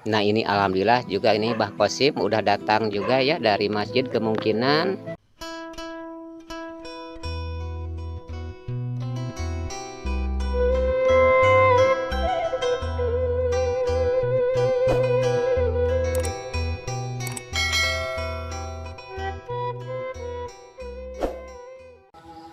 Nah ini alhamdulillah juga ini Bah Kosim udah datang juga ya dari masjid kemungkinan.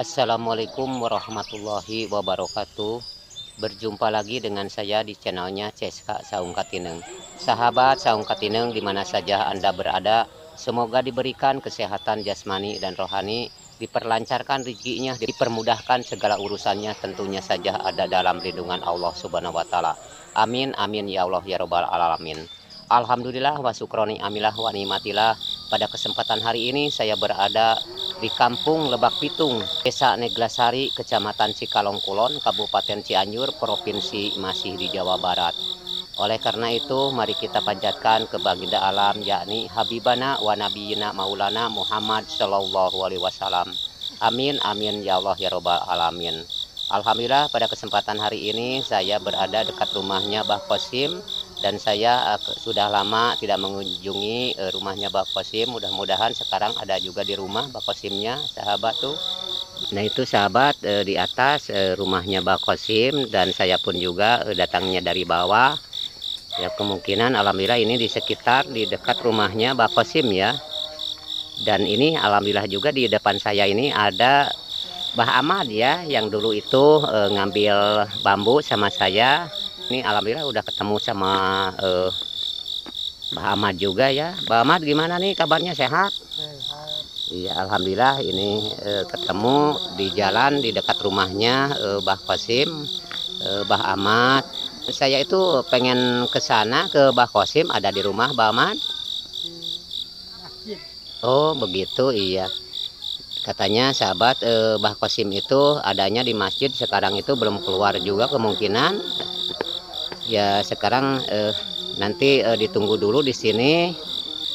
Assalamualaikum warahmatullahi wabarakatuh. Berjumpa lagi dengan saya di channelnya Ceska Saung Katineng. Sahabat Saung Katineng dimana saja Anda berada, semoga diberikan kesehatan jasmani dan rohani, diperlancarkan rezekinya, dipermudahkan segala urusannya, tentunya saja ada dalam lindungan Allah Subhanahu wa taala. Amin amin ya Allah ya rabbal alamin. Alhamdulillah wa syukroni amilah wa nikmatillah. Pada kesempatan hari ini saya berada di Kampung Lebak Pitung, Desa Neglasari, Kecamatan Cikalong Kulon, Kabupaten Cianjur, Provinsi masih di Jawa Barat. Oleh karena itu, mari kita panjatkan ke baginda alam, yakni Habibana wa Nabiyina Maulana Muhammad Sallallahu Alaihi Wasallam. Amin, amin, ya Allah, ya Rabbal Alamin. Alhamdulillah pada kesempatan hari ini saya berada dekat rumahnya Bah Kosim. Dan saya sudah lama tidak mengunjungi rumahnya Bah Kosim. Mudah-mudahan sekarang ada juga di rumah Bah Kosimnya, sahabat tuh. Nah itu sahabat di atas rumahnya Bah Kosim, dan saya pun juga datangnya dari bawah. Ya kemungkinan alhamdulillah ini di sekitar di dekat rumahnya Bah Kosim ya. Dan ini alhamdulillah juga di depan saya ini ada Bah Ahmad ya, yang dulu itu ngambil bambu sama saya. Ini alhamdulillah udah ketemu sama Bah Ahmad juga ya. Bah Ahmad gimana nih kabarnya, sehat? Sehat. Iya alhamdulillah ini ketemu di jalan di dekat rumahnya Bah Kosim, Bah Ahmad. Saya itu pengen ke sana ke Bah Kosim, ada di rumah Bah Ahmad. Masjid. Oh begitu, iya. Katanya sahabat Bah Kosim itu adanya di masjid, sekarang itu belum keluar juga kemungkinan. Ya sekarang nanti ditunggu dulu di sini,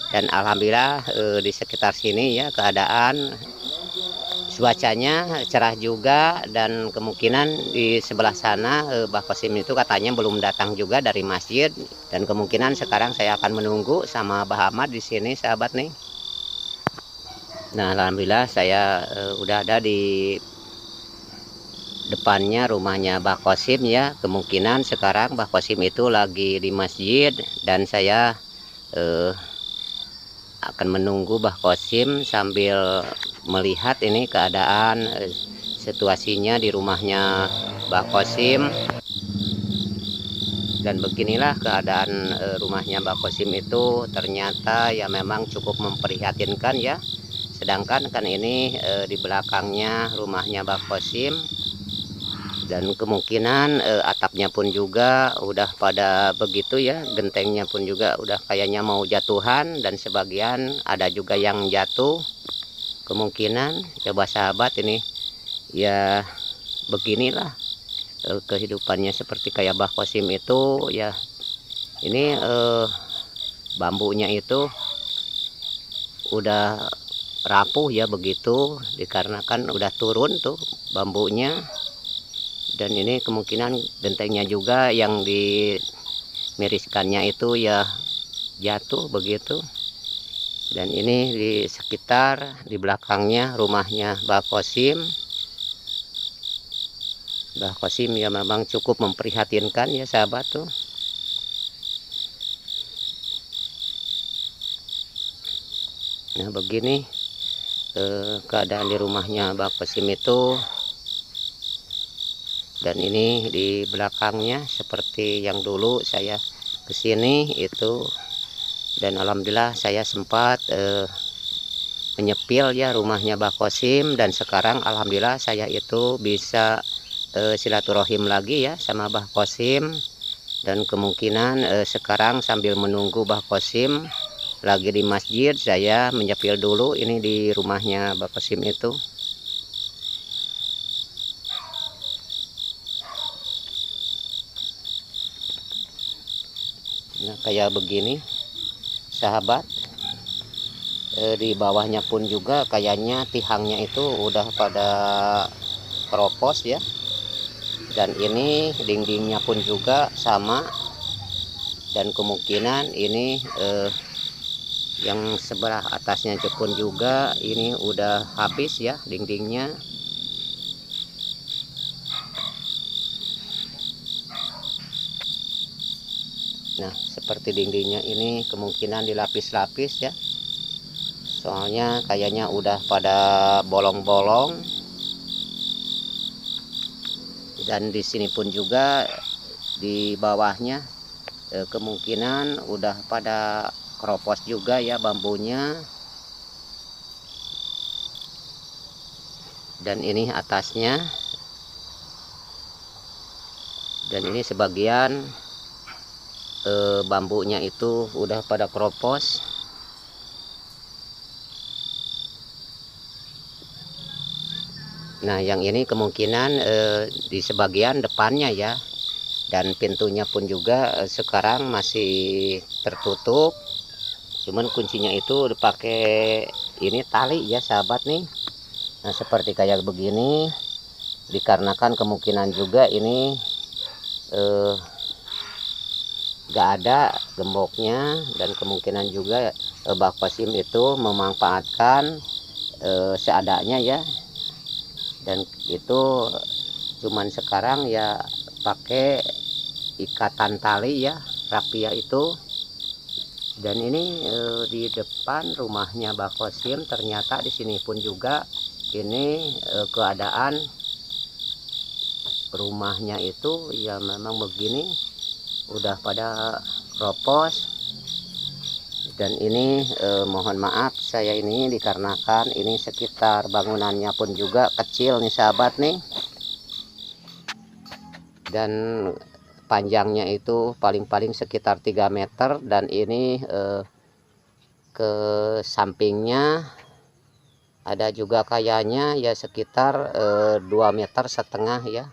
dan alhamdulillah di sekitar sini ya keadaan cuacanya cerah juga, dan kemungkinan di sebelah sana Bah Kosim itu katanya belum datang juga dari masjid, dan kemungkinan sekarang saya akan menunggu sama Bah Ahmad di sini sahabat nih. Nah alhamdulillah saya udah ada di depannya rumahnya Bah Kosim ya. Kemungkinan sekarang Bah Kosim itu lagi di masjid, dan saya akan menunggu Bah Kosim sambil melihat ini keadaan situasinya di rumahnya Bah Kosim. Dan beginilah keadaan rumahnya Bah Kosim itu, ternyata ya memang cukup memprihatinkan ya. Sedangkan kan ini di belakangnya rumahnya Bah Kosim, dan kemungkinan atapnya pun juga udah pada begitu ya, gentengnya pun juga udah kayaknya mau jatuhan, dan sebagian ada juga yang jatuh. Kemungkinan coba sahabat ini ya beginilah kehidupannya seperti kayak Bah Kosim itu ya. Ini bambunya itu udah rapuh ya begitu, dikarenakan udah turun tuh bambunya. Dan ini kemungkinan gentengnya juga yang dimiriskannya itu ya jatuh begitu. Dan ini di sekitar di belakangnya rumahnya Bah Kosim. Bah Kosim ya memang cukup memprihatinkan ya sahabat tuh. Nah begini keadaan di rumahnya Bah Kosim itu. Dan ini di belakangnya seperti yang dulu saya kesini itu, dan alhamdulillah saya sempat menyepil ya rumahnya Bah Kosim, dan sekarang alhamdulillah saya itu bisa silaturahim lagi ya sama Bah Kosim. Dan kemungkinan sekarang sambil menunggu Bah Kosim lagi di masjid, saya menyepil dulu ini di rumahnya Bah Kosim itu. Nah kayak begini sahabat, di bawahnya pun juga kayaknya tihangnya itu udah pada keropos ya. Dan ini dindingnya pun juga sama, dan kemungkinan ini yang sebelah atasnya pun juga ini udah habis ya dindingnya. Nah, seperti dindingnya ini kemungkinan dilapis-lapis ya. Soalnya kayaknya udah pada bolong-bolong. Dan di sini pun juga di bawahnya kemungkinan udah pada keropos juga ya bambunya. Dan ini atasnya. Dan ini sebagian bambunya itu udah pada keropos. Nah, yang ini kemungkinan di sebagian depannya ya. Dan pintunya pun juga sekarang masih tertutup. Cuman kuncinya itu dipakai ini tali ya sahabat nih. Nah, seperti kayak begini dikarenakan kemungkinan juga ini gak ada gemboknya, dan kemungkinan juga Mbah Qasim itu memanfaatkan seadanya ya. Dan itu cuman sekarang ya pakai ikatan tali ya, rapia itu. Dan ini di depan rumahnya Mbah Qasim, ternyata di sini pun juga ini keadaan rumahnya itu ya memang begini, udah pada keropos. Dan ini mohon maaf saya ini dikarenakan ini sekitar bangunannya pun juga kecil nih sahabat nih. Dan panjangnya itu paling-paling sekitar 3 meter, dan ini ke sampingnya ada juga kayaknya ya sekitar 2,5 meter ya.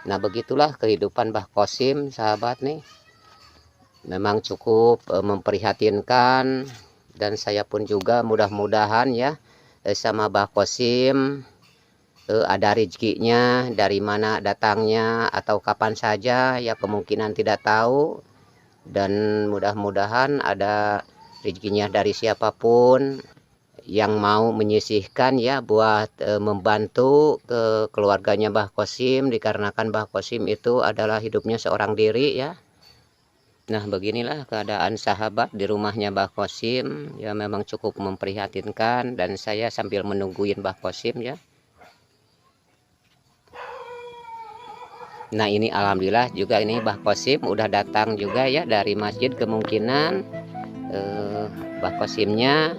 Nah, begitulah kehidupan Mbah Qasim sahabat nih. Memang cukup memprihatinkan, dan saya pun juga mudah-mudahan ya sama Mbah Qasim ada rezekinya, dari mana datangnya atau kapan saja ya kemungkinan tidak tahu. Dan mudah-mudahan ada rezekinya dari siapapun yang mau menyisihkan ya buat membantu ke keluarganya Mbah Qasim, dikarenakan Mbah Qasim itu adalah hidupnya seorang diri ya. Nah, beginilah keadaan sahabat di rumahnya Mbah Qasim ya, memang cukup memprihatinkan, dan saya sambil menungguin Mbah Qasim ya. Nah, ini alhamdulillah juga ini Mbah Qasim udah datang juga ya dari masjid, kemungkinan Mbah Qasimnya.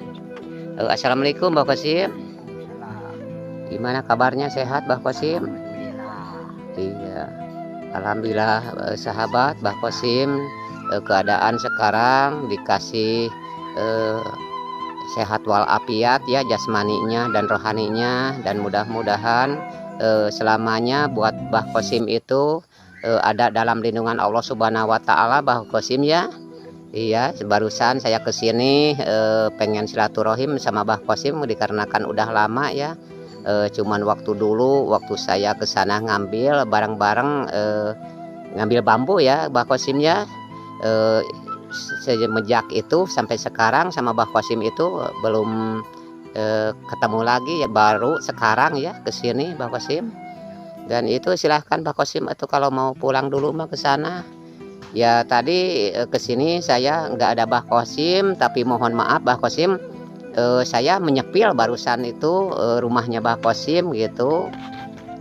Assalamualaikum Mbah Qasim. Gimana kabarnya, sehat Mbah Qasim? Iya, alhamdulillah sahabat Mbah Qasim keadaan sekarang dikasih sehat walafiat ya, jasmaninya dan rohaninya. Dan mudah-mudahan selamanya buat Mbah Qasim itu ada dalam lindungan Allah Subhanahu wa Ta'ala Mbah Qasim ya. Iya, barusan saya kesini pengen silaturahim sama Mbah Qasim dikarenakan udah lama ya. Cuman waktu dulu waktu saya ke sana ngambil barang-barang, ngambil bambu ya Mbah Qasim ya. Semenjak itu sampai sekarang sama Mbah Qasim itu belum ketemu lagi ya, baru sekarang ya ke sini Mbah Qasim. Dan itu silahkan Mbah Qasim atau kalau mau pulang dulu mah ke sana. Ya tadi ke sini saya nggak ada Mbah Qasim, tapi mohon maaf Mbah Qasim, saya menyepil barusan itu rumahnya Mbah Qasim gitu.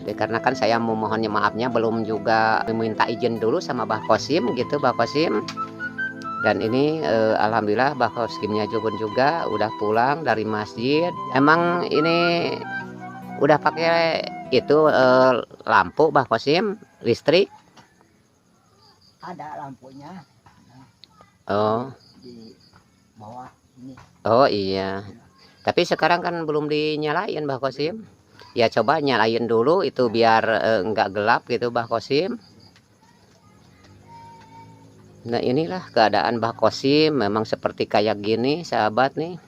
Dikarenakan saya memohonnya maafnya belum juga meminta izin dulu sama Mbah Qasim gitu Mbah Qasim. Dan ini alhamdulillah Mbah Qasimnya juga udah pulang dari masjid. Emang ini udah pakai itu lampu Mbah Qasim, listrik? Ada lampunya. Oh. Di bawah ini. Oh iya. Tapi sekarang kan belum dinyalain Mbah Qasim. Ya coba nyalain dulu itu biar enggak gelap gitu Mbah Qasim. Nah, inilah keadaan Mbah Qasim, memang seperti kayak gini sahabat nih.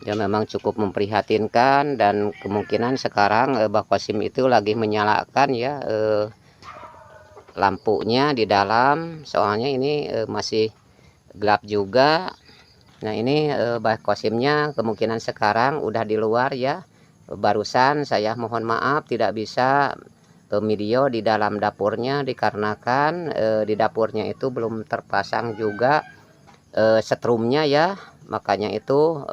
Ya memang cukup memprihatinkan, dan kemungkinan sekarang Mbah Qasim itu lagi menyalakan ya lampunya di dalam, soalnya ini masih gelap juga. Nah ini Bah Kosimnya kemungkinan sekarang udah di luar ya. Barusan saya mohon maaf tidak bisa video di dalam dapurnya dikarenakan di dapurnya itu belum terpasang juga setrumnya ya, makanya itu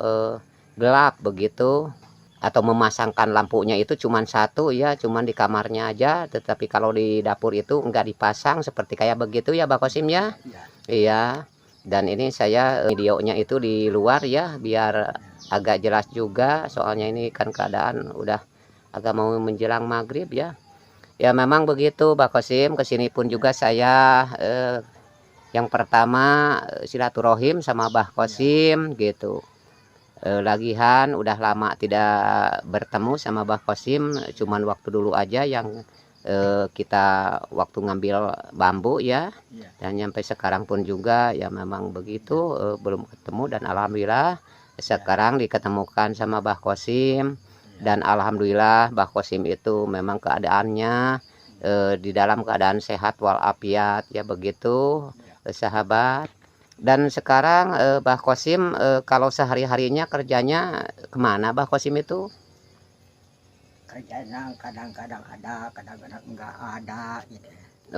gelap begitu. Atau memasangkan lampunya itu cuman satu ya, cuman di kamarnya aja, tetapi kalau di dapur itu enggak dipasang seperti kayak begitu ya Bah Kosim ya. Iya, dan ini saya videonya itu di luar ya biar agak jelas juga, soalnya ini kan keadaan udah agak mau menjelang maghrib ya. Ya memang begitu Bah Kosim, kesini pun juga saya yang pertama silaturahim sama Bah Kosim gitu. Lagihan udah lama tidak bertemu sama Bah Kosim, cuman waktu dulu aja yang kita waktu ngambil bambu ya. Dan sampai sekarang pun juga ya memang begitu, belum ketemu, dan alhamdulillah sekarang diketemukan sama Bah Kosim. Dan alhamdulillah Bah Kosim itu memang keadaannya di dalam keadaan sehat walafiat ya begitu sahabat. Dan sekarang Bah Kosim kalau sehari-harinya kerjanya kemana Bah Kosim itu? Kerjanya kadang-kadang ada, kadang-kadang enggak ada gitu.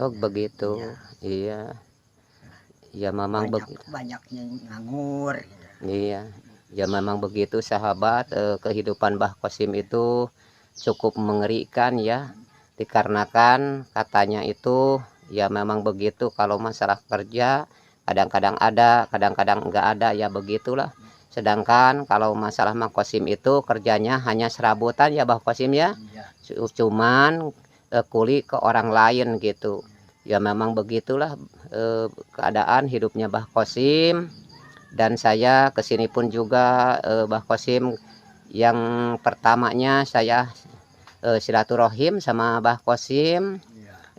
Oh begitu. Iya. Ya memang begitu. Banyaknya nganggur gitu. Iya. Ya memang begitu sahabat, kehidupan Bah Kosim itu cukup mengerikan ya. Dikarenakan katanya itu ya memang begitu, kalau masalah kerja kadang-kadang ada, kadang-kadang enggak ada ya begitulah. Sedangkan kalau masalah Mang Kosim itu kerjanya hanya serabutan ya Bah Kosim ya. Cuman kuli ke orang lain gitu. Ya memang begitulah keadaan hidupnya Bah Kosim. Dan saya kesini pun juga Bah Kosim, yang pertamanya saya silaturahim sama Bah Kosim.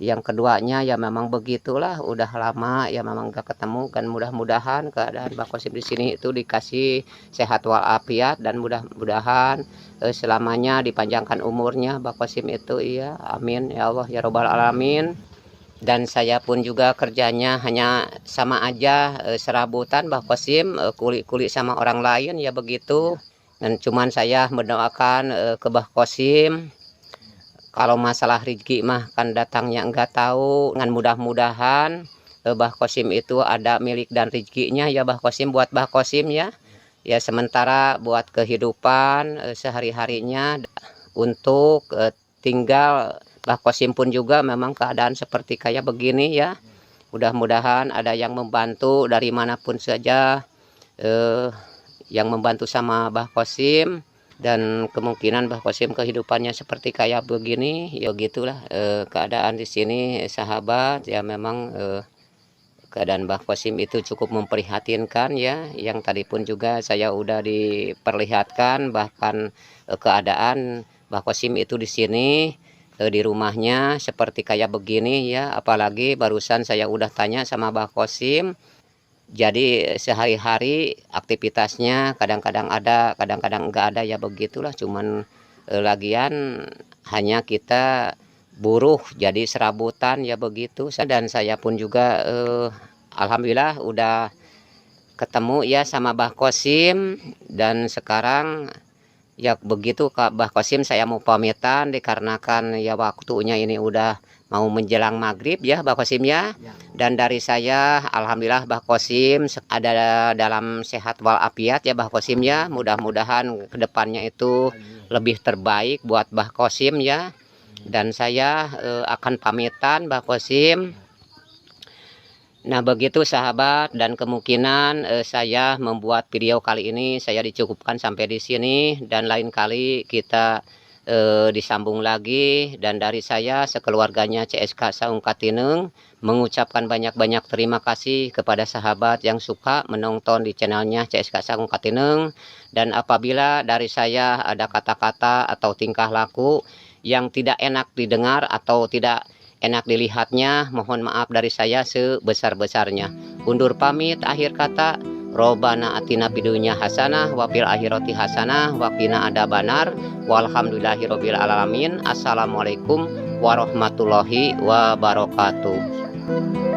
Yang keduanya ya memang begitulah, udah lama ya memang gak ketemu, kan mudah-mudahan keadaan Bah Kosim di sini itu dikasih sehat walafiat, dan mudah-mudahan selamanya dipanjangkan umurnya Bah Kosim itu. Iya, amin ya Allah ya robbal alamin. Dan saya pun juga kerjanya hanya sama aja serabutan Bah Kosim, kuli-kuli sama orang lain ya begitu. Dan cuman saya mendoakan ke Bah Kosim, kalau masalah rezeki mah kan datangnya enggak tahu, dengan mudah-mudahan Bah Kosim itu ada milik dan rezekinya ya Bah Kosim, buat Bah Kosim ya. Ya sementara buat kehidupan sehari-harinya untuk tinggal Bah Kosim pun juga memang keadaan seperti kayak begini ya. Mudah-mudahan ada yang membantu dari manapun saja, yang membantu sama Bah Kosim. Dan kemungkinan Bah Kosim kehidupannya seperti kayak begini ya gitulah keadaan di sini sahabat ya. Memang keadaan Bah Kosim itu cukup memprihatinkan ya. Yang tadi pun juga saya udah diperlihatkan bahkan keadaan Bah Kosim itu di sini di rumahnya seperti kayak begini ya. Apalagi barusan saya udah tanya sama Bah Kosim, jadi sehari-hari aktivitasnya kadang-kadang ada, kadang-kadang enggak ada ya begitulah. Cuman lagian hanya kita buruh jadi serabutan ya begitu. Dan saya pun juga alhamdulillah udah ketemu ya sama Bah Kosim. Dan sekarang ya begitu Kak Bah Kosim, saya mau pamitan dikarenakan ya waktunya ini udah mau menjelang maghrib ya Bah Kosim ya. Dan dari saya alhamdulillah Bah Kosim ada dalam sehat walafiat ya Bah Kosim ya. Mudah-mudahan kedepannya itu lebih terbaik buat Bah Kosim ya. Dan saya akan pamitan Bah Kosim. Nah begitu sahabat, dan kemungkinan saya membuat video kali ini saya dicukupkan sampai di sini, dan lain kali kita disambung lagi. Dan dari saya sekeluarganya CSK Saung Katineng mengucapkan banyak-banyak terima kasih kepada sahabat yang suka menonton di channelnya CSK Saung Katineng. Dan apabila dari saya ada kata-kata atau tingkah laku yang tidak enak didengar atau tidak enak dilihatnya, mohon maaf dari saya sebesar-besarnya. Undur pamit, akhir kata, Robana atina bidunya hasanah wa fil akhirati hasanah wa qina adzabannar walhamdulillahirabbil alamin. Assalamualaikum warahmatullahi wabarakatuh.